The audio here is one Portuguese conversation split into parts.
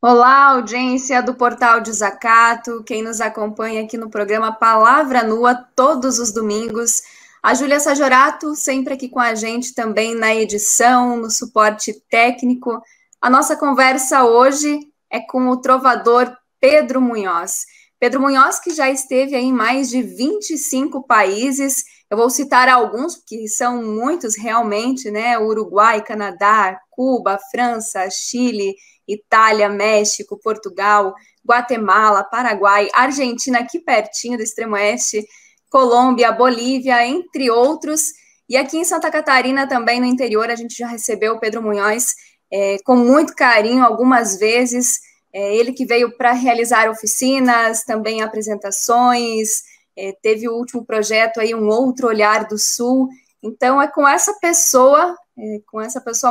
Olá, audiência do Portal Desacato, quem nos acompanha aqui no programa Palavra Nua todos os domingos. A Júlia Sajorato, sempre aqui com a gente também na edição, no suporte técnico. A nossa conversa hoje é com o trovador Pedro Munhoz. Pedro Munhoz, que já esteve em mais de 25 países. Eu vou citar alguns, que são muitos realmente, né? Uruguai, Canadá, Cuba, França, Chile, Itália, México, Portugal, Guatemala, Paraguai, Argentina, aqui pertinho do extremo oeste, Colômbia, Bolívia, entre outros. E aqui em Santa Catarina, também no interior, a gente já recebeu o Pedro Munhoz com muito carinho algumas vezes. Ele que veio para realizar oficinas, também apresentações, teve o último projeto aí, Um Outro Olhar do Sul. Então, é com essa pessoa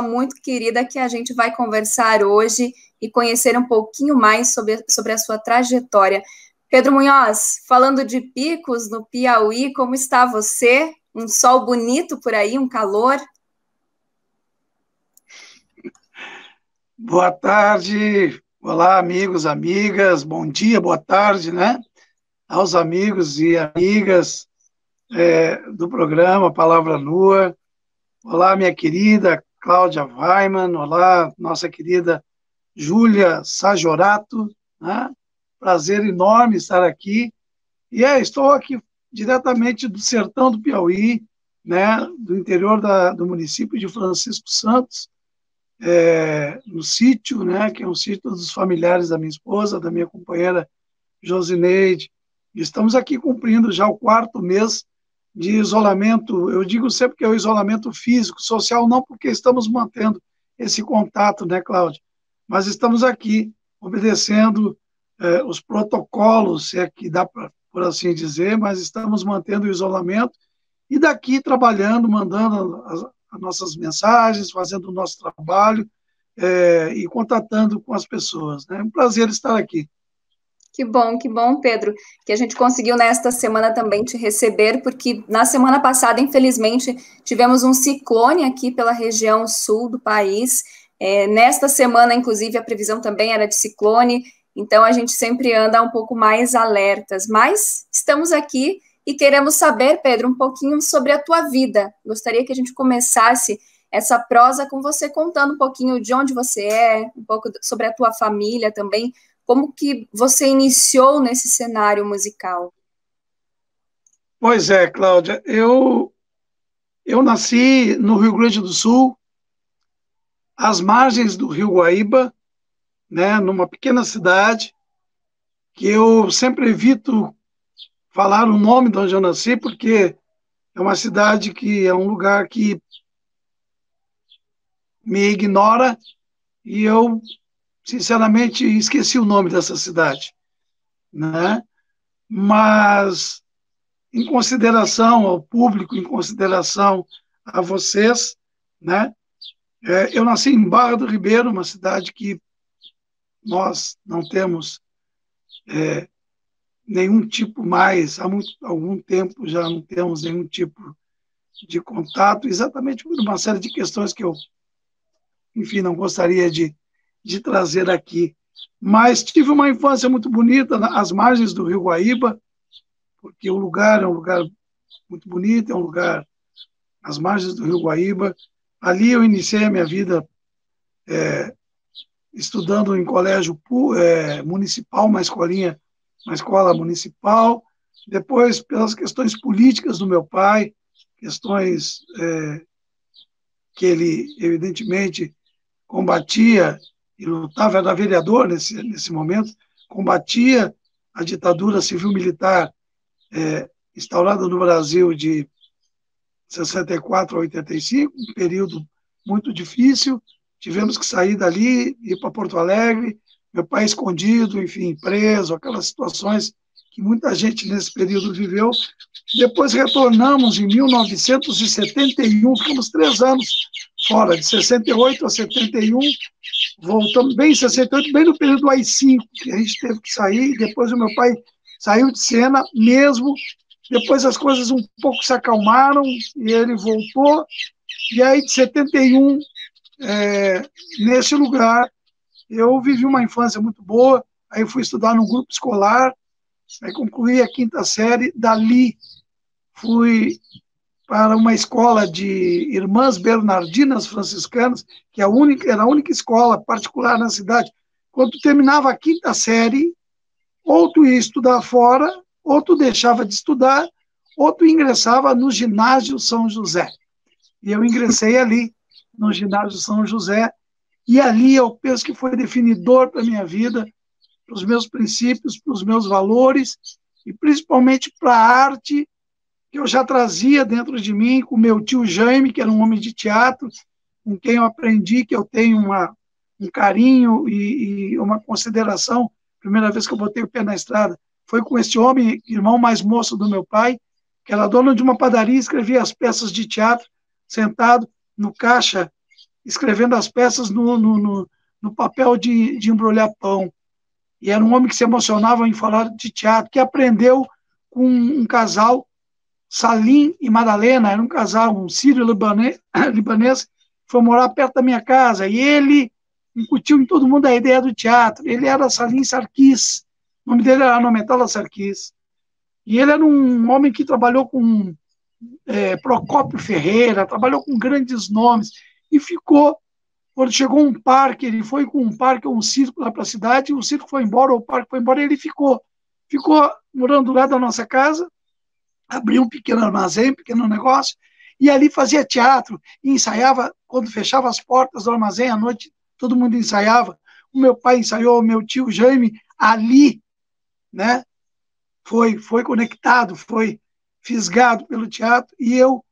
muito querida que a gente vai conversar hoje e conhecer um pouquinho mais sobre a sua trajetória. Pedro Munhoz, falando de picos no Piauí, como está você? Um sol bonito por aí, um calor? Boa tarde, olá amigos, amigas, bom dia, boa tarde, né? Aos amigos e amigas do programa Palavra Nua. Olá, minha querida Cláudia Weiman, olá, nossa querida Júlia Sajorato, né? Prazer enorme estar aqui. E estou aqui diretamente do sertão do Piauí, né? Do interior do município de Francisco Santos, no sítio, né, que é um sítio dos familiares da minha esposa, da minha companheira Josineide. Estamos aqui cumprindo já o 4º mês de isolamento. Eu digo sempre que é o isolamento físico, social, não porque estamos mantendo esse contato, né, Cláudia? Mas estamos aqui obedecendo os protocolos, se é que dá para, por assim dizer, mas estamos mantendo o isolamento e daqui trabalhando, mandando as nossas mensagens, fazendo o nosso trabalho e contatando com as pessoas. É um prazer estar aqui. Que bom, Pedro, que a gente conseguiu nesta semana também te receber, porque na semana passada, infelizmente, tivemos um ciclone aqui pela região sul do país. Nesta semana, inclusive, a previsão também era de ciclone, então a gente sempre anda um pouco mais alertas. Mas estamos aqui e queremos saber, Pedro, um pouquinho sobre a tua vida. Gostaria que a gente começasse essa prosa com você contando um pouquinho de onde você é, um pouco sobre a tua família também. Como que você iniciou nesse cenário musical? Pois é, Cláudia, eu nasci no Rio Grande do Sul, às margens do Rio Guaíba, né, numa pequena cidade, que eu sempre evito falar o nome de onde eu nasci, porque é uma cidade que é um lugar que me ignora e eu, sinceramente, esqueci o nome dessa cidade, né? Mas, em consideração ao público, em consideração a vocês, né? Eu nasci em Barra do Ribeiro, uma cidade que nós não temos nenhum tipo mais, algum tempo já não temos nenhum tipo de contato, exatamente por uma série de questões que eu, enfim, não gostaria de trazer aqui. Mas tive uma infância muito bonita às margens do Rio Guaíba, porque o lugar é um lugar muito bonito, é um lugar às margens do Rio Guaíba. Ali eu iniciei a minha vida estudando em colégio municipal, uma escola municipal. Depois, pelas questões políticas do meu pai, questões que ele, evidentemente, combatia e lutava, era vereador nesse momento, combatia a ditadura civil-militar instaurada no Brasil de 64 a 85, um período muito difícil. Tivemos que sair dali, ir para Porto Alegre, meu pai escondido, enfim, preso, aquelas situações que muita gente nesse período viveu. Depois retornamos em 1971, ficamos 3 anos fora, de 68 a 71, voltamos bem em 68, bem no período do AI-5, que a gente teve que sair, depois o meu pai saiu de cena mesmo, depois as coisas um pouco se acalmaram e ele voltou, e aí de 71, nesse lugar, eu vivi uma infância muito boa, aí fui estudar num grupo escolar, aí concluí a quinta série, dali fui para uma escola de Irmãs Bernardinas Franciscanas, que era a única escola particular na cidade. Quando tu terminava a quinta série, ou tu ia estudar fora, ou tu deixava de estudar, ou tu ingressava no ginásio São José. E eu ingressei ali, no ginásio São José, e ali eu penso que foi definidor para a minha vida, para os meus princípios, para os meus valores, e principalmente para a arte que eu já trazia dentro de mim, com meu tio Jaime, que era um homem de teatro, com quem eu aprendi que eu tenho um carinho e uma consideração. Primeira vez que eu botei o pé na estrada foi com esse homem, irmão mais moço do meu pai, que era dono de uma padaria e escrevia as peças de teatro, sentado no caixa, escrevendo as peças no papel de embrulhar pão. E era um homem que se emocionava em falar de teatro, que aprendeu com um casal, Salim e Madalena, era um casal, um sírio-libanês, foi morar perto da minha casa, e ele incutiu em todo mundo a ideia do teatro. Ele era Salim Sarkis, o nome dele era Anometala Sarkis. E ele era um homem que trabalhou com Procópio Ferreira, trabalhou com grandes nomes, e ficou, quando chegou um parque, ele foi com um parque, um circo lá para a cidade, o circo foi embora, o parque foi embora, e ele ficou morando do lado da nossa casa, abriu um pequeno armazém, um pequeno negócio, e ali fazia teatro, e ensaiava, quando fechava as portas do armazém, à noite, todo mundo ensaiava. O meu pai ensaiou, o meu tio Jaime, ali, né, foi conectado, foi fisgado pelo teatro, e eu,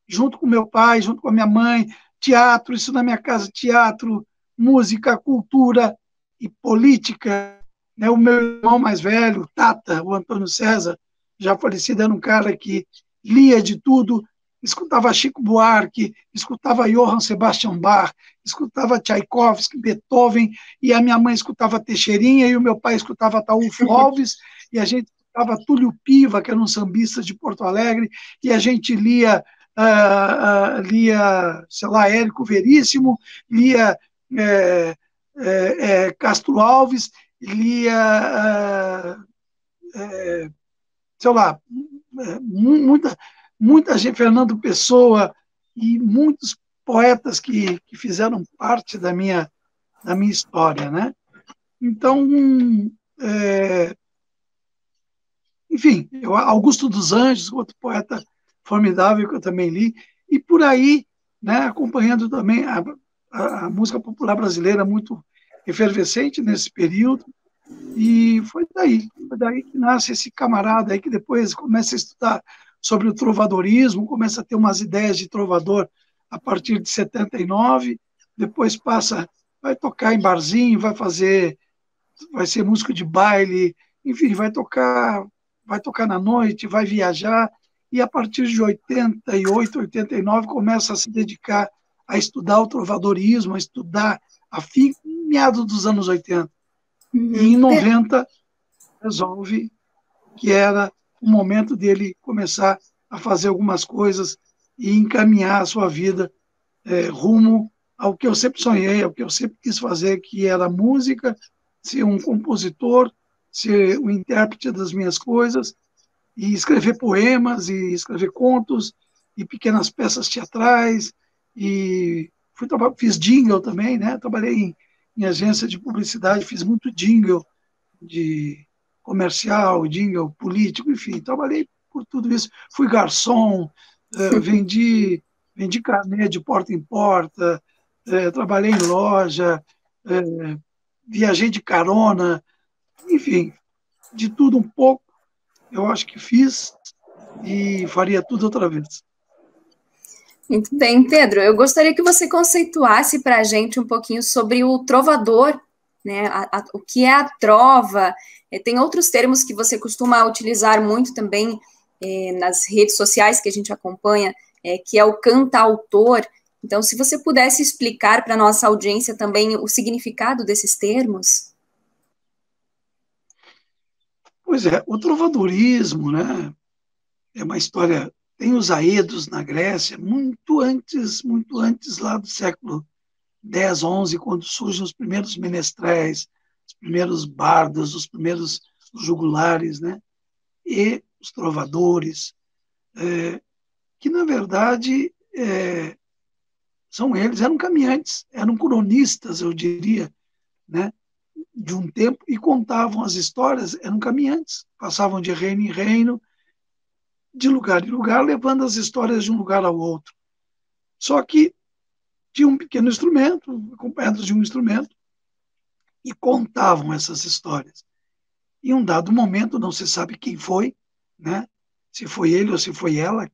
junto com meu pai, junto com a minha mãe, teatro, isso na minha casa, teatro, música, cultura e política, né, o meu irmão mais velho, Tata, o Antônio César, já falecido, era um cara que lia de tudo, escutava Chico Buarque, escutava Johann Sebastian Bach, escutava Tchaikovsky, Beethoven, e a minha mãe escutava Teixeirinha, e o meu pai escutava Ataúfo Alves, e a gente escutava Túlio Piva, que era um sambista de Porto Alegre, e a gente lia, sei lá, Érico Veríssimo, lia Castro Alves, lia... sei lá, muita gente, Fernando Pessoa, e muitos poetas que fizeram parte da minha história, né? Então, enfim, Augusto dos Anjos, outro poeta formidável que eu também li, e por aí, né, acompanhando também a música popular brasileira muito efervescente nesse período, e foi daí que nasce esse camarada aí que depois começa a estudar sobre o trovadorismo, começa a ter umas ideias de trovador a partir de 79, depois vai tocar em barzinho, vai ser músico de baile, enfim, vai tocar na noite, vai viajar, e a partir de 88, 89 começa a se dedicar a estudar o trovadorismo, a estudar meados dos anos 80. E em 90 resolve que era o momento dele começar a fazer algumas coisas e encaminhar a sua vida rumo ao que eu sempre sonhei, ao que eu sempre quis fazer, que era música, ser um compositor, ser o intérprete das minhas coisas, e escrever poemas, e escrever contos, e pequenas peças teatrais, e fiz jingle também, né? Trabalhei em agência de publicidade, fiz muito jingle de comercial, jingle político, enfim, trabalhei por tudo isso. Fui garçom, vendi carnê de porta em porta, trabalhei em loja, viajei de carona, enfim, de tudo um pouco, eu acho que fiz e faria tudo outra vez. Muito bem, Pedro. Eu gostaria que você conceituasse para a gente um pouquinho sobre o trovador, né? O que é a trova. Tem outros termos que você costuma utilizar muito também nas redes sociais que a gente acompanha, que é o cantautor. Então, se você pudesse explicar para a nossa audiência também o significado desses termos. Pois é, o trovadorismo, né, é uma história, tem os aedos na Grécia, muito antes lá do século 10, 11, quando surgem os primeiros menestréis, os primeiros bardos, os primeiros jugulares, né? E os trovadores, que, na verdade, são eles, eram caminhantes, eram cronistas, eu diria, né? De um tempo, e contavam as histórias, eram caminhantes, passavam de reino em reino, de lugar em lugar, levando as histórias de um lugar ao outro. Só que tinha um pequeno instrumento, acompanhado de um instrumento, e contavam essas histórias. Em um dado momento, não se sabe quem foi, né? Se foi ele ou se foi ela.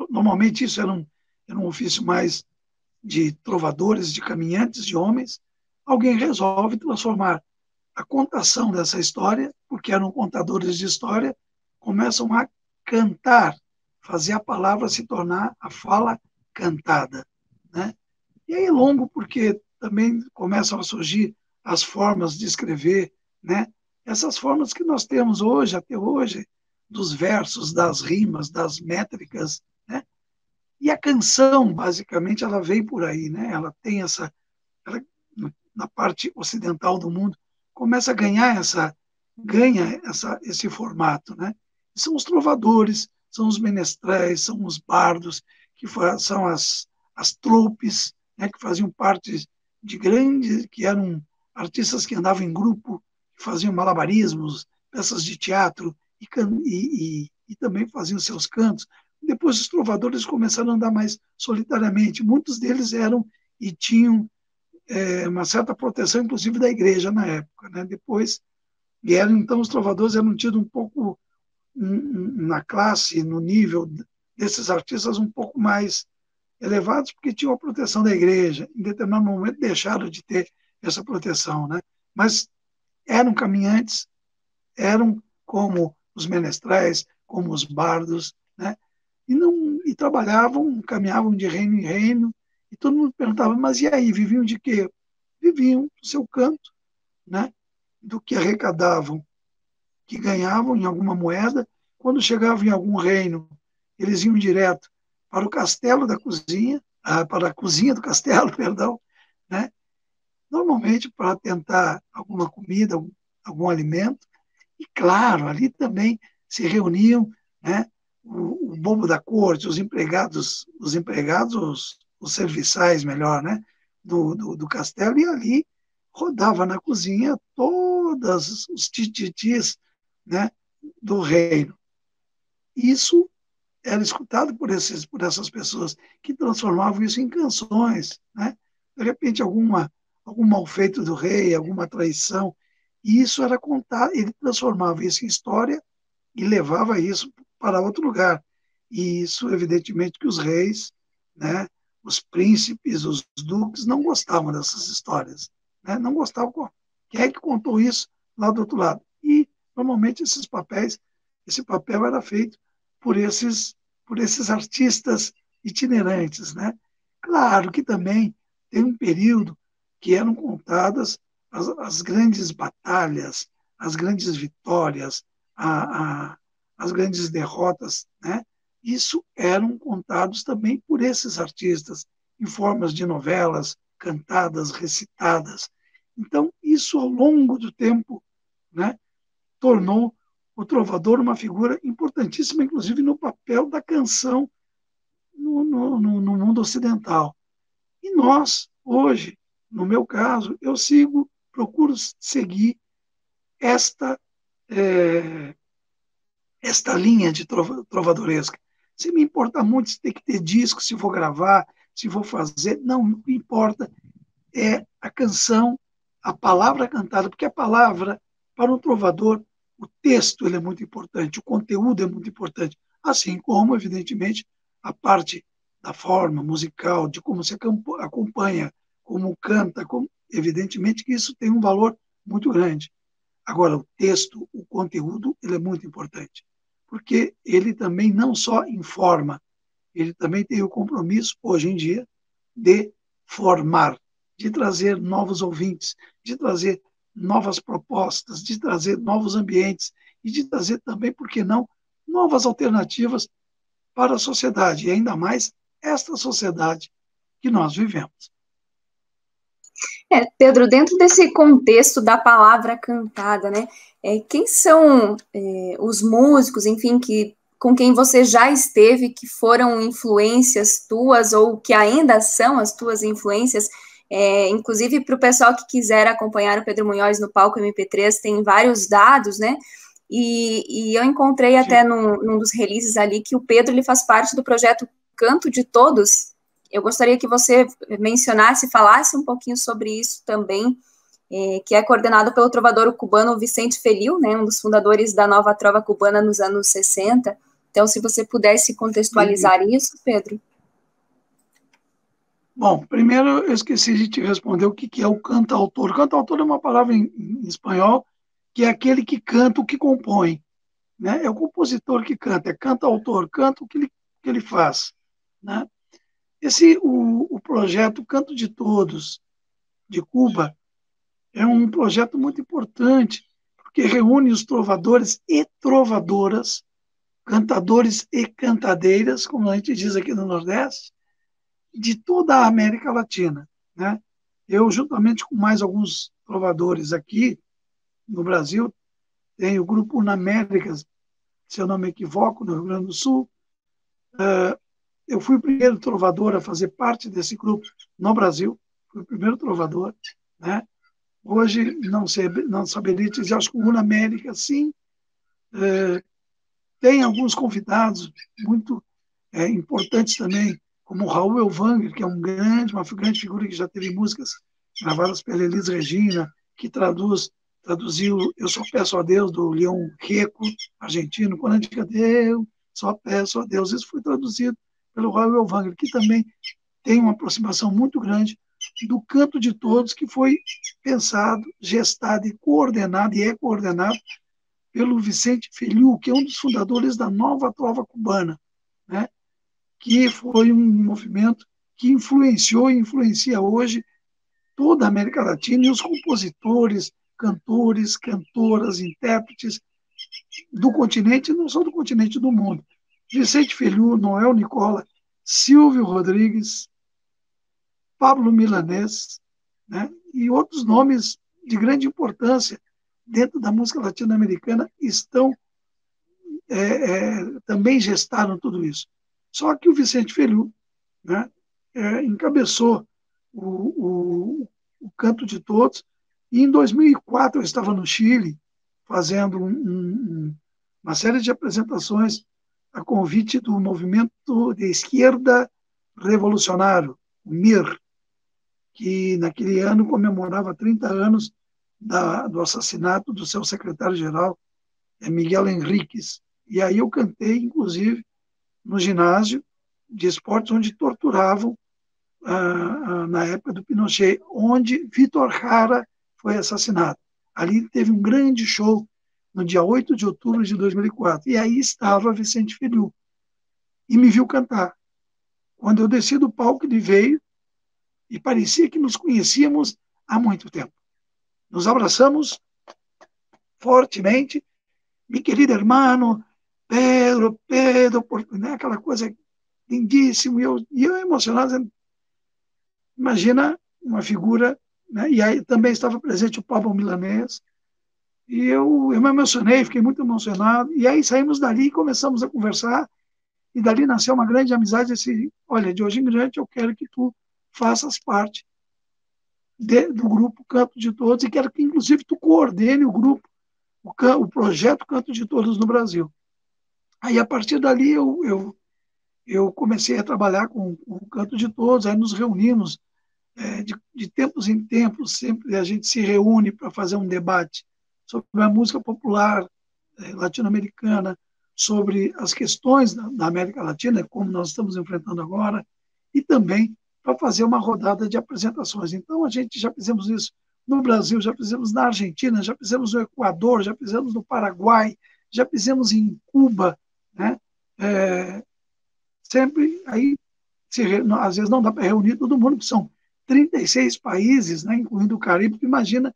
Normalmente isso era um ofício mais de trovadores, de caminhantes, de homens. Alguém resolve transformar a contação dessa história, porque eram contadores de história, começam a cantar, fazer a palavra se tornar a fala cantada, né? E aí é longo porque também começam a surgir as formas de escrever, né? Essas formas que nós temos hoje, até hoje, dos versos, das rimas, das métricas, né? E a canção, basicamente, ela veio por aí, né? Ela tem ela, na parte ocidental do mundo, começa a ganha esse formato, né? E são os trovadores, são os menestréis, são os bardos, são as troupes, né? Que faziam parte de grandes, que eram artistas que andavam em grupo, que faziam malabarismos, peças de teatro e também faziam seus cantos. Depois os trovadores começaram a andar mais solitariamente. Muitos deles eram e tinham uma certa proteção, inclusive da igreja na época, né? Depois vieram, então, os trovadores eram tidos um pouco na classe, no nível desses artistas um pouco mais elevados, porque tinham a proteção da igreja. Em determinado momento deixaram de ter essa proteção, né? Mas eram caminhantes, eram como os menestréis, como os bardos, né? E trabalhavam, caminhavam de reino em reino, e todo mundo perguntava, mas e aí, viviam de quê? Viviam do seu canto, né? Do que arrecadavam, que ganhavam em alguma moeda. Quando chegavam em algum reino, eles iam direto para o castelo da cozinha, para a cozinha do castelo, perdão, né? Normalmente para tentar alguma comida, algum alimento. E, claro, ali também se reuniam, né, o bobo da corte, os serviçais, melhor, né, do castelo, e ali rodava na cozinha todos os tititis, né, do reino. Isso era escutado por essas pessoas que transformavam isso em canções, né? De repente, algum malfeito do rei, alguma traição, e isso era contado, ele transformava isso em história e levava isso para outro lugar. E isso, evidentemente, que os reis, né, os príncipes, os duques, não gostavam dessas histórias, né? Não gostavam. Quem é que contou isso lá do outro lado? E, normalmente, esse papel era feito por esses artistas itinerantes, né? Claro que também tem um período que eram contadas as grandes batalhas, as grandes vitórias, as grandes derrotas, né? Isso eram contados também por esses artistas, em formas de novelas, cantadas, recitadas. Então, isso ao longo do tempo, né, tornou o trovador uma figura importantíssima, inclusive no papel da canção no mundo ocidental. E nós, hoje, no meu caso, procuro seguir esta esta linha de trovadoresca. Se me importa muito se tem que ter disco, se vou gravar, se vou fazer, não me importa. É a canção, a palavra cantada, porque a palavra, para um trovador, o texto ele é muito importante, o conteúdo é muito importante, assim como, evidentemente, a parte da forma musical, de como se acompanha, como canta, evidentemente que isso tem um valor muito grande. Agora, o texto, o conteúdo, ele é muito importante, porque ele também não só informa, ele também tem o compromisso, hoje em dia, de formar, de trazer novos ouvintes, de trazer novas propostas, de trazer novos ambientes e de trazer também, por que não, novas alternativas para a sociedade, e ainda mais esta sociedade que nós vivemos. Pedro, dentro desse contexto da palavra cantada, né? Quem são os músicos, enfim, com quem você já esteve, que foram influências tuas ou que ainda são as tuas influências? Inclusive, para o pessoal que quiser acompanhar o Pedro Munhoz no palco MP3, tem vários dados, né? E eu encontrei Sim. até num dos releases ali que o Pedro ele faz parte do projeto Canto de Todos. Eu gostaria que você mencionasse, falasse um pouquinho sobre isso também, que é coordenado pelo trovador cubano Vicente Feliu, né, um dos fundadores da nova trova cubana nos anos 60. Então, se você pudesse contextualizar isso, Pedro. Bom, primeiro eu esqueci de te responder o que é o cantautor. Cantautor é uma palavra em espanhol que é aquele que canta o que compõe, né? É o compositor que canta, é cantautor, canta o que ele faz, né? O projeto Canto de Todos, de Cuba, é um projeto muito importante, porque reúne os trovadores e trovadoras, cantadores e cantadeiras, como a gente diz aqui no Nordeste, de toda a América Latina, né? Eu, juntamente com mais alguns trovadores aqui no Brasil, tenho o grupo Unaméricas, se eu não me equivoco, no Rio Grande do Sul. Eu fui o primeiro trovador a fazer parte desse grupo no Brasil, fui o primeiro trovador, né? Hoje, não saberia dizer, acho que o Unamérica, sim, tem alguns convidados muito importantes também, como o Raul Elvanger, que é uma grande figura que já teve músicas gravadas pela Elis Regina, que traduziu Eu Só Peço a Deus, do Leão Gieco, argentino, quando a gente canta Eu Só Peço a Deus. Isso foi traduzido pelo Raul Elvanger, que também tem uma aproximação muito grande do Canto de Todos, que foi pensado, gestado e coordenado, e é coordenado pelo Vicente Feliu, que é um dos fundadores da nova trova cubana, né? Que foi um movimento que influenciou e influencia hoje toda a América Latina e os compositores, cantores, cantoras, intérpretes do continente, não só do continente, do mundo. Vicente Feliu, Noel Nicola, Silvio Rodrigues, Pablo Milanés, né? E outros nomes de grande importância dentro da música latino-americana estão também gestaram tudo isso. Só que o Vicente Feliu, né, encabeçou o Canto de Todos, e em 2004 eu estava no Chile fazendo uma série de apresentações a convite do movimento de esquerda revolucionário, o MIR, que naquele ano comemorava 30 anos do assassinato do seu secretário-geral, Miguel Henríquez. E aí eu cantei, inclusive, no ginásio de esportes onde torturavam na época do Pinochet, onde Vitor Jara foi assassinado. Ali teve um grande show no dia 8 de outubro de 2004. E aí estava Vicente Feliu e me viu cantar. Quando eu desci do palco, ele veio e parecia que nos conhecíamos há muito tempo. Nos abraçamos fortemente. Mi querido hermano, Pedro, né? Aquela coisa lindíssima. E eu emocionado, imagina uma figura, né? E aí também estava presente o Pablo Milanés, e eu me emocionei, fiquei muito emocionado, e aí saímos dali e começamos a conversar, e dali nasceu uma grande amizade, assim, olha, de hoje em diante eu quero que tu faças parte do grupo Canto de Todos, e quero que, inclusive, tu coordene o grupo, o projeto Canto de Todos no Brasil. Aí, a partir dali, eu comecei a trabalhar com o Canto de Todos, aí nos reunimos, de tempos em tempos, sempre a gente se reúne para fazer um debate sobre a música popular latino-americana, sobre as questões da América Latina, como nós estamos enfrentando agora, e também para fazer uma rodada de apresentações. Então, a gente já fizemos isso no Brasil, já fizemos na Argentina, já fizemos no Equador, já fizemos no Paraguai, já fizemos em Cuba, né? Sempre aí, às vezes não dá para reunir todo mundo, porque são 36 países, né, incluindo o Caribe, imagina,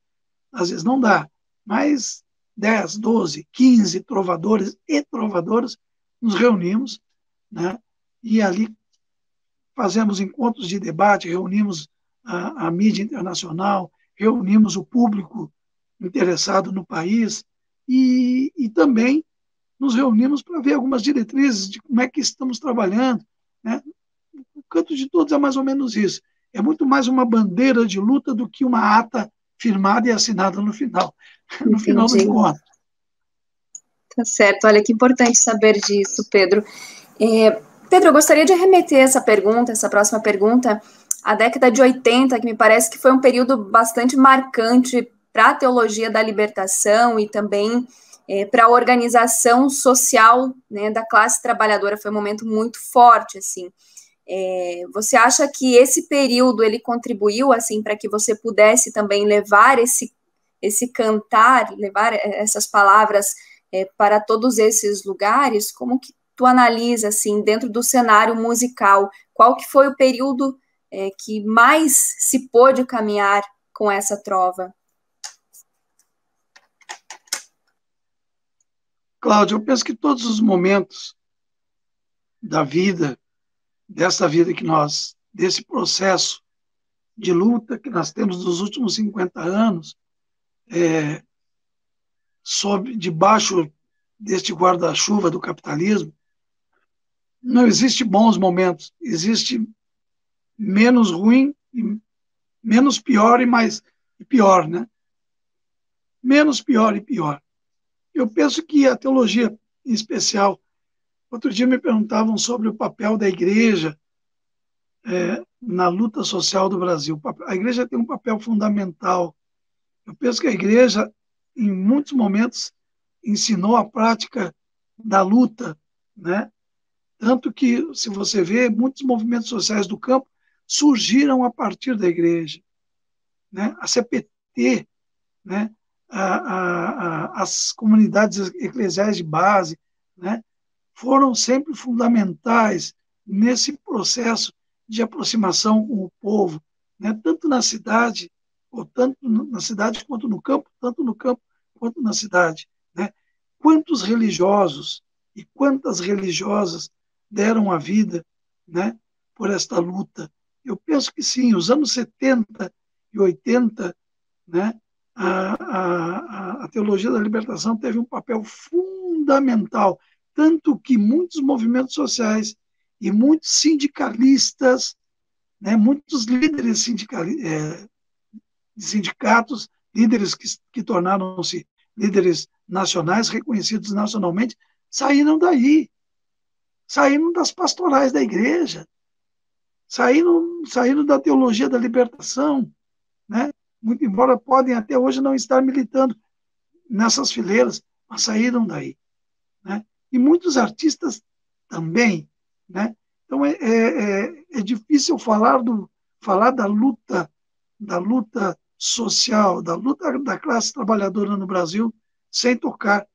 às vezes não dá, mas 10, 12, 15 trovadores e trovadoras nos reunimos, né, e ali fazemos encontros de debate, reunimos a mídia internacional, reunimos o público interessado no país e também nos reunimos para ver algumas diretrizes de como é que estamos trabalhando, né? O Canto de Todos é mais ou menos isso. É muito mais uma bandeira de luta do que uma ata firmada e assinada no final, no final do Entendi. encontro. Tá certo. Olha, que importante saber disso, Pedro. Pedro, eu gostaria de remeter essa próxima pergunta, à década de 80, que me parece que foi um período bastante marcante para a teologia da libertação e também para a organização social, né, da classe trabalhadora. Foi um momento muito forte, assim. Você acha que esse período ele contribuiu assim para que você pudesse também levar esse cantar, levar essas palavras para todos esses lugares? Como que tu analisa assim dentro do cenário musical? Qual que foi o período que mais se pôde caminhar com essa trova? Cláudio, eu penso que todos os momentos da vida, desse processo de luta que nós temos nos últimos 50 anos, debaixo deste guarda-chuva do capitalismo, não existe bons momentos, existe menos ruim, menos pior e pior, né? Menos pior e pior. Eu penso que a teologia, em especial, outro dia me perguntavam sobre o papel da igreja na luta social do Brasil. A igreja tem um papel fundamental. Eu penso que a igreja, em muitos momentos, ensinou a prática da luta, né? Tanto que, se você vê, muitos movimentos sociais do campo surgiram a partir da igreja, né? A CPT, né? As comunidades eclesiais de base, né? Foram sempre fundamentais nesse processo de aproximação com o povo, né? Tanto na cidade, quanto no campo, tanto no campo quanto na cidade, né? Quantos religiosos e quantas religiosas deram a vida, né, por esta luta? Eu penso que sim, os anos 70 e 80, né, a teologia da libertação teve um papel fundamental, tanto que muitos movimentos sociais e muitos sindicalistas, né, muitos líderes de sindicatos, líderes que tornaram-se líderes nacionais, reconhecidos nacionalmente, saíram daí, saíram das pastorais da igreja, saíram da teologia da libertação, né? Muito embora podem até hoje não estar militando nessas fileiras, mas saíram daí, né? E muitos artistas também, né? Então é difícil falar da luta social, da luta da classe trabalhadora no Brasil, sem tocar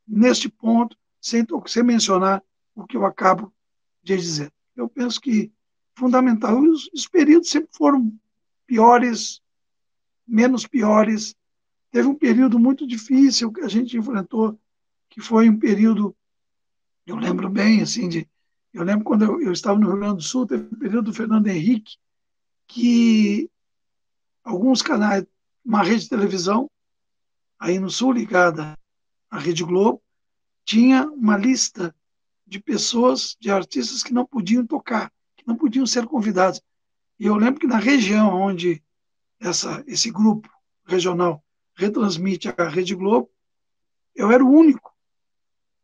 neste ponto, sem mencionar o que eu acabo de dizer. Eu penso que fundamental. Os períodos sempre foram piores, menos piores. Teve um período muito difícil que a gente enfrentou, que foi um período, eu lembro bem, assim, eu lembro quando eu estava no Rio Grande do Sul, teve um período do Fernando Henrique, que alguns canais, uma rede de televisão, aí no Sul, ligada à Rede Globo, tinha uma lista de pessoas, de artistas que não podiam tocar, que não podiam ser convidados. E eu lembro que na região onde esse grupo regional retransmite a Rede Globo, eu era o único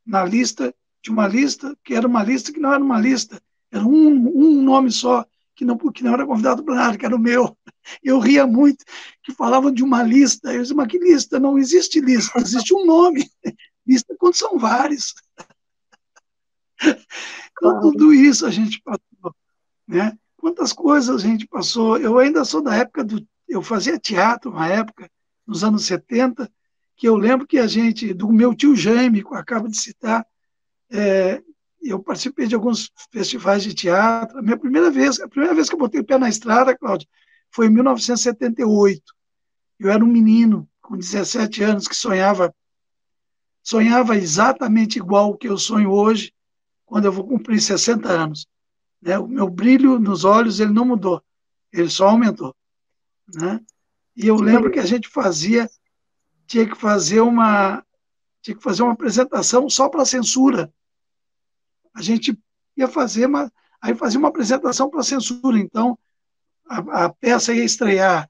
na lista, de uma lista que era uma lista que não era uma lista, era um nome só, que não era convidado para nada, que era o meu. Eu ria muito, que falavam de uma lista. Eu disse, mas que lista? Não existe lista, existe um nome. Lista quando são vários. Então, tudo isso a gente passou, né? Quantas coisas a gente passou. Eu ainda sou da época eu fazia teatro, uma época, nos anos 70, que eu lembro que do meu tio Jaime, que eu acabo de citar, eu participei de alguns festivais de teatro. A primeira vez que eu botei o pé na estrada, Cláudio, foi em 1978. Eu era um menino com 17 anos que sonhava exatamente igual o que eu sonho hoje, quando eu vou cumprir 60 anos. Né? O meu brilho nos olhos ele não mudou, ele só aumentou. né? E eu lembro que a gente tinha que fazer uma apresentação só para censura. A gente ia fazer aí fazia uma apresentação para censura. Então, a peça ia estrear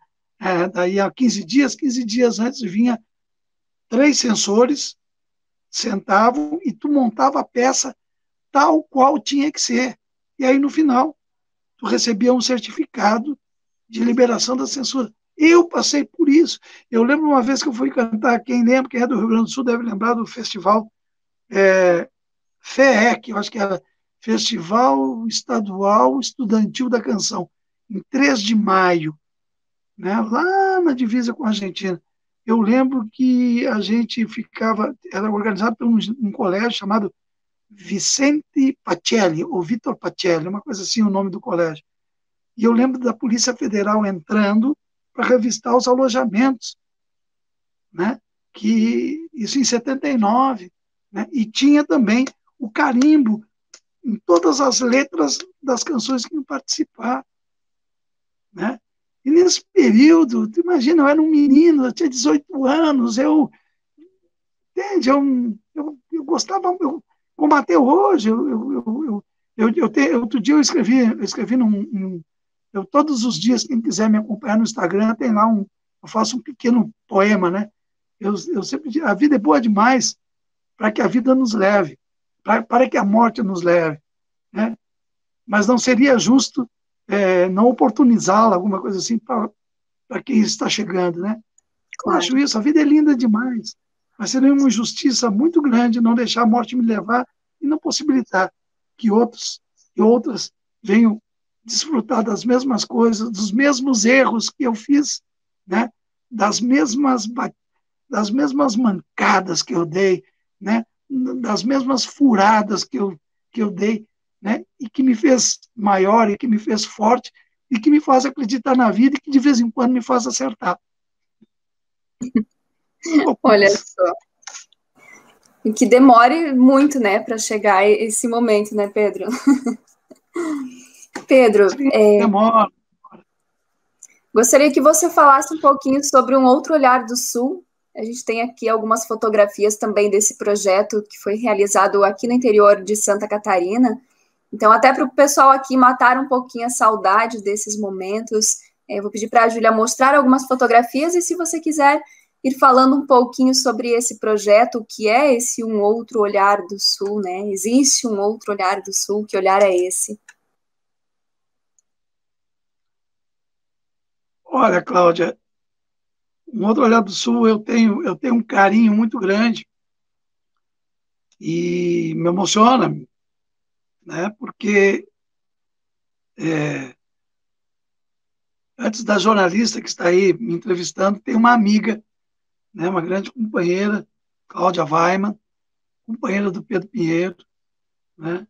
daí a 15 dias antes vinha 3 censores, sentavam e tu montava a peça tal qual tinha que ser. E aí, no final, tu recebia um certificado de liberação da censura. Eu passei por isso. Eu lembro uma vez que eu fui cantar, quem é do Rio Grande do Sul deve lembrar do festival FEEC, eu acho que era Festival Estadual Estudantil da Canção, em 3 de maio, né, lá na divisa com a Argentina. Eu lembro que a gente era organizado por um colégio chamado Vicente Pacelli, ou Vitor Pacelli, uma coisa assim o nome do colégio. E eu lembro da Polícia Federal entrando para revistar os alojamentos, né? Isso em 79, né? E tinha também o carimbo em todas as letras das canções que iam participar, né? E nesse período, tu imagina, eu era um menino, eu tinha 18 anos, entende, eu gostava, como até hoje, outro dia eu escrevi todos os dias, quem quiser me acompanhar no Instagram, tem lá eu faço um pequeno poema, né? Eu sempre digo, a vida é boa demais para que a vida nos leve, para que a morte nos leve, né? Mas não seria justo não oportunizá-la, alguma coisa assim, para quem está chegando, né? Eu acho isso, a vida é linda demais, mas seria uma injustiça muito grande não deixar a morte me levar e não possibilitar que outros e outras venham desfrutar das mesmas coisas, dos mesmos erros que eu fiz, né? das mesmas mancadas que eu dei, né? Das mesmas furadas que eu dei, né? E que me fez maior, e que me fez forte, e que me faz acreditar na vida, e que de vez em quando me faz acertar. Olha só. E que demore muito, né, para chegar esse momento, né, Pedro? Pedro, Sim, demora. Gostaria que você falasse um pouquinho sobre um outro olhar do Sul. A gente tem aqui algumas fotografias também desse projeto que foi realizado aqui no interior de Santa Catarina. Então, até para o pessoal aqui matar um pouquinho a saudade desses momentos, eu vou pedir para a Júlia mostrar algumas fotografias e, se você quiser, ir falando um pouquinho sobre esse projeto, o que é esse Um Outro Olhar do Sul, né? Existe um outro olhar do Sul, que olhar é esse? Olha, Cláudia, Um Outro Olhar do Sul eu tenho um carinho muito grande e me emociona, né? Porque antes da jornalista que está aí me entrevistando, tem uma amiga, né? Uma grande companheira, Cláudia Weiman, companheira do Pedro Pinheiro, né?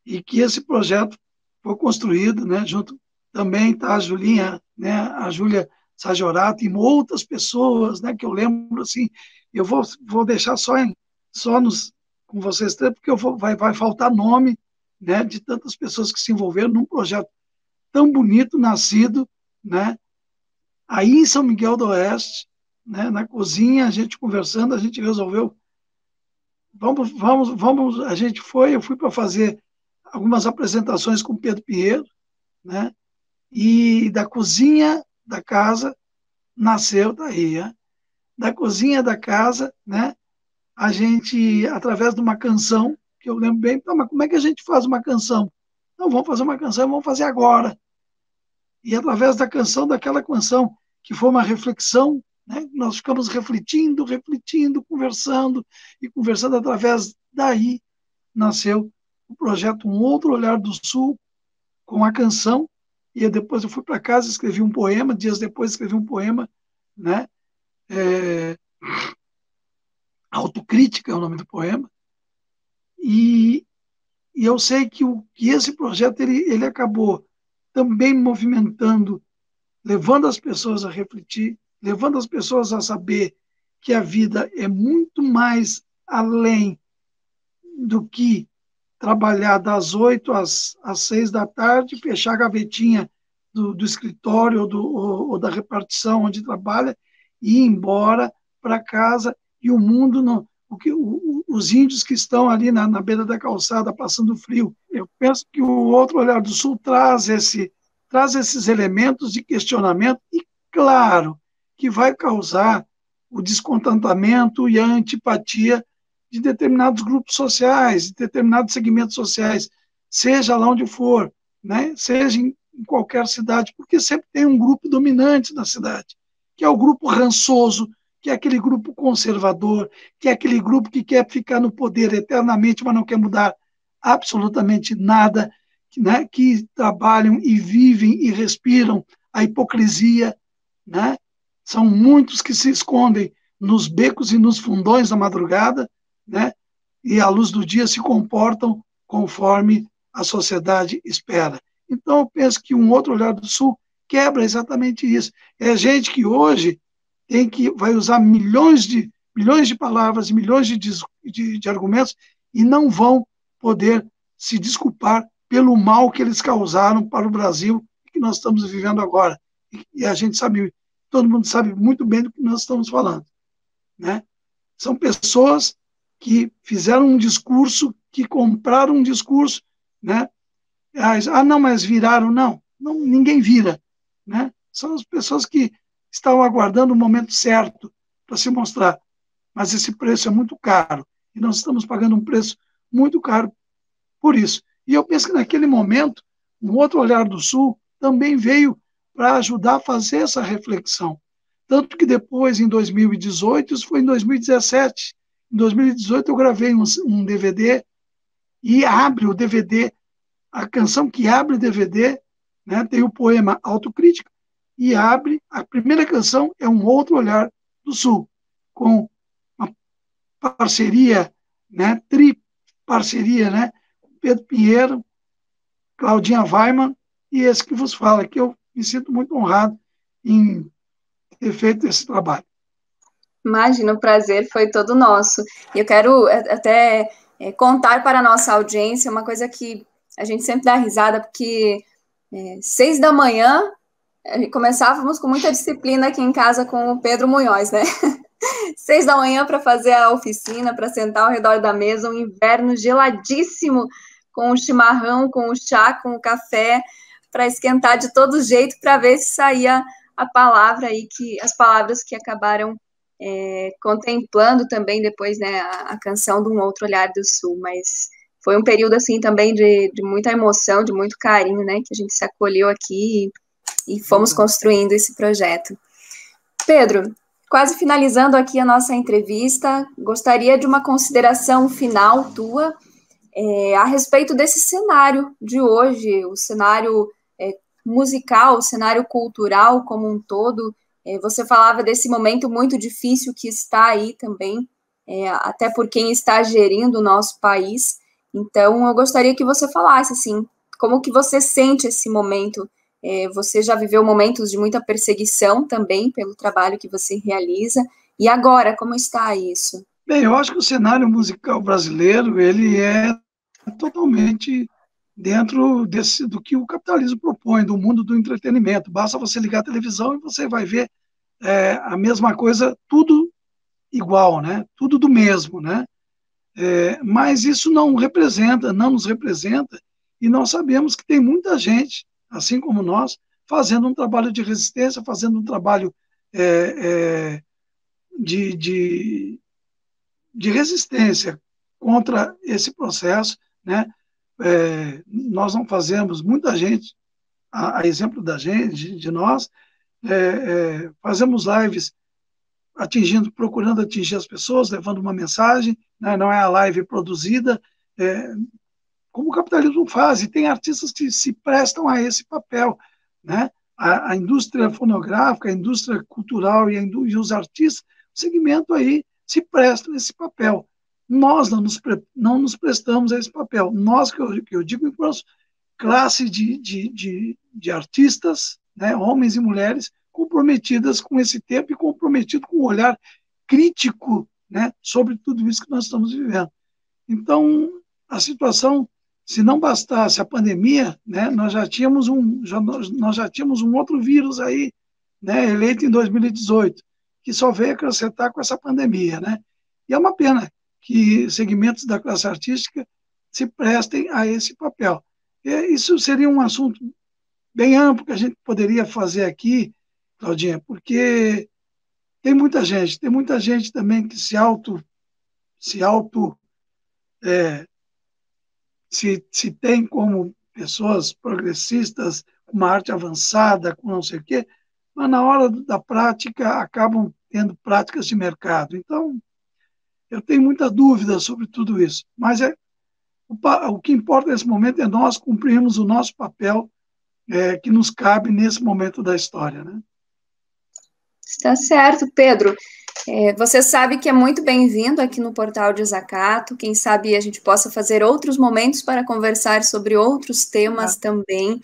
E que esse projeto foi construído, né? Junto também está a Julinha, né? A Júlia Sajorato e outras pessoas, né? Que eu lembro assim. Eu vou deixar com vocês três, porque vai faltar nome, né? De tantas pessoas que se envolveram num projeto tão bonito, nascido, né? Aí em São Miguel do Oeste, né? Na cozinha, a gente conversando, a gente resolveu vamos, eu fui para fazer algumas apresentações com Pedro Pinheiro, né? E da cozinha da casa nasceu daí, né? Da cozinha da casa, né? A gente, através de uma canção, que eu lembro bem, mas como é que a gente faz uma canção? Não, vamos fazer uma canção, vamos fazer agora. E através daquela canção, que foi uma reflexão, né? Nós ficamos refletindo, conversando, e conversando através daí nasceu o projeto Um Outro Olhar do Sul, com a canção, e depois eu fui para casa, escrevi um poema, dias depois escrevi um poema, né? Autocrítica é o nome do poema, e eu sei que esse projeto ele acabou também movimentando, levando as pessoas a refletir, levando as pessoas a saber que a vida é muito mais além do que trabalhar das 8 às 6 da tarde, fechar a gavetinha do escritório ou da repartição onde trabalha e ir embora para casa, e o mundo não. Os índios que estão ali na beira da calçada passando frio. Eu penso que o Outro Olhar do Sul traz esses elementos de questionamento e, claro, que vai causar o descontentamento e a antipatia de determinados grupos sociais, de determinados segmentos sociais, seja lá onde for, né? Seja em qualquer cidade, porque sempre tem um grupo dominante na cidade, que é o grupo rançoso, que é aquele grupo conservador, que é aquele grupo que quer ficar no poder eternamente, mas não quer mudar absolutamente nada, né? Que trabalham e vivem e respiram a hipocrisia, né? São muitos que se escondem nos becos e nos fundões da madrugada, né? E à luz do dia se comportam conforme a sociedade espera. Então, eu penso que Um Outro Olhar do Sul quebra exatamente isso. É gente que hoje vai usar milhões de palavras, milhões de argumentos, e não vão poder se desculpar pelo mal que eles causaram para o Brasil que nós estamos vivendo agora. E a gente sabe, todo mundo sabe muito bem do que nós estamos falando, né? São pessoas que fizeram um discurso, que compraram um discurso, né? Não, mas viraram. Não, ninguém vira, né? São as pessoas que estavam aguardando o momento certo para se mostrar. Mas esse preço é muito caro, e nós estamos pagando um preço muito caro por isso. E eu penso que naquele momento, Um Outro Olhar do Sul também veio para ajudar a fazer essa reflexão. Tanto que depois, em 2018, isso foi em 2017, em 2018 eu gravei um DVD, e abre o DVD, a canção que abre o DVD, né, tem o poema Autocrítica, e abre, a primeira canção é Um Outro Olhar do Sul, com uma parceria, né, triparceria, né, Pedro Pinheiro, Claudinha Weiman e esse que vos fala, que eu me sinto muito honrado em ter feito esse trabalho. Imagina, o prazer foi todo nosso. E eu quero até contar para a nossa audiência uma coisa que a gente sempre dá risada, porque 6 da manhã começávamos com muita disciplina aqui em casa com o Pedro Munhoz, né? 6 da manhã para fazer a oficina, para sentar ao redor da mesa, um inverno geladíssimo, com o chimarrão, com o chá, com o café, para esquentar de todo jeito, para ver se saía a palavra aí, as palavras que acabaram contemplando também depois, né, a canção de Um Outro Olhar do Sul. Mas foi um período assim também de muita emoção, de muito carinho, né, que a gente se acolheu aqui e fomos construindo esse projeto. Pedro, quase finalizando aqui a nossa entrevista, gostaria de uma consideração final tua a respeito desse cenário de hoje, o cenário musical, o cenário cultural como um todo. Você falava desse momento muito difícil que está aí também, até por quem está gerindo o nosso país. Então, eu gostaria que você falasse, assim, como que você sente esse momento. Você já viveu momentos de muita perseguição também pelo trabalho que você realiza, e agora, como está isso? Bem, eu acho que o cenário musical brasileiro, ele é totalmente dentro do que o capitalismo propõe, do mundo do entretenimento. Basta você ligar a televisão e você vai ver a mesma coisa, tudo igual, né? Tudo do mesmo, né? Mas isso não nos representa, e nós sabemos que tem muita gente, assim como nós, fazendo um trabalho de resistência, fazendo um trabalho de resistência contra esse processo, né? Nós não fazemos, muita gente, a exemplo da gente, de nós, fazemos lives procurando atingir as pessoas, levando uma mensagem, né? Não é a live produzida, como o capitalismo faz, e tem artistas que se prestam a esse papel, né? A indústria fonográfica, a indústria cultural e os artistas, o segmento aí se prestam a esse papel. Nós não nos prestamos a esse papel. Nós, que eu digo, enquanto classe de artistas, né, homens e mulheres, comprometidas com esse tempo e comprometidos com um olhar crítico, né, sobre tudo isso que nós estamos vivendo. Então, a situação se não bastasse a pandemia, né, nós já tínhamos um outro vírus aí, né, eleito em 2018, que só veio acrescentar com essa pandemia, né? E é uma pena que segmentos da classe artística se prestem a esse papel. Isso seria um assunto bem amplo que a gente poderia fazer aqui, Claudinha, porque tem muita gente também que se auto é, se tem como pessoas progressistas, com uma arte avançada, com não sei o quê, mas na hora da prática acabam tendo práticas de mercado. Então, eu tenho muita dúvida sobre tudo isso, mas o que importa nesse momento é nós cumprirmos o nosso papel que nos cabe nesse momento da história, né? Está certo, Pedro. Você sabe que é muito bem-vindo aqui no Portal Desacato. Quem sabe a gente possa fazer outros momentos para conversar sobre outros temas também.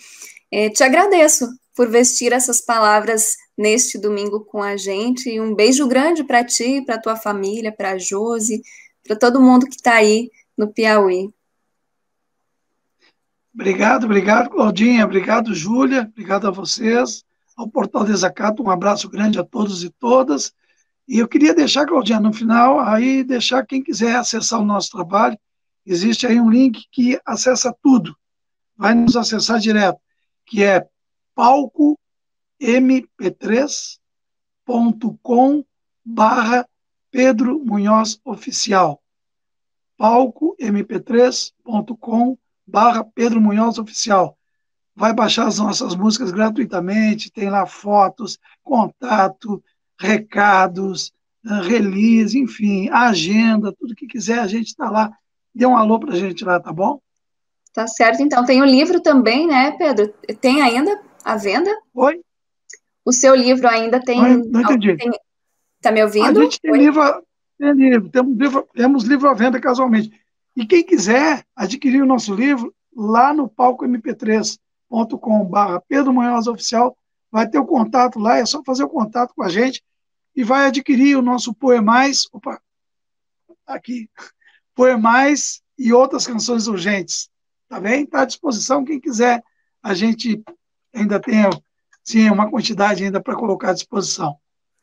Te agradeço por vestir essas palavras neste domingo com a gente. E um beijo grande para ti, para tua família, para a Josi, para todo mundo que está aí no Piauí. Obrigado, Claudinha. Obrigado, Júlia. Obrigado a vocês. Ao Portal Desacato, um abraço grande a todos e todas. E eu queria deixar, Claudinha, no final, aí deixar quem quiser acessar o nosso trabalho, existe aí um link que acessa tudo, vai nos acessar direto, que é palcomp3.com/Pedro Munhoz Oficial. palcomp3.com/Pedro Munhoz Oficial. Vai baixar as nossas músicas gratuitamente, tem lá fotos, contato, recados, release, enfim, agenda, tudo que quiser, a gente está lá. Dê um alô para a gente lá, tá bom? Tá certo, então. Tem o livro também, né, Pedro? Tem ainda à venda? Oi? O seu livro ainda tem... Não entendi. Tá me ouvindo? A gente tem temos livro à venda casualmente. E quem quiser adquirir o nosso livro, lá no palcomp3.com/Pedro Munhoz Oficial, vai ter o contato lá, é só fazer o contato com a gente e vai adquirir o nosso Poemais, aqui, Poemais e outras canções urgentes, tá bem? Está à disposição, quem quiser, a gente ainda tem, sim, uma quantidade ainda para colocar à disposição.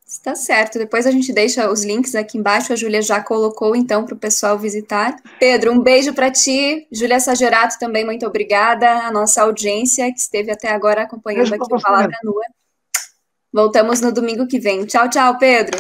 Está certo, depois a gente deixa os links aqui embaixo, a Júlia já colocou, então, para o pessoal visitar. Pedro, um beijo para ti, Júlia Sagerato também, muito obrigada, a nossa audiência que esteve até agora acompanhando aqui o Palavra Nua. Voltamos no domingo que vem. Tchau, tchau, Pedro.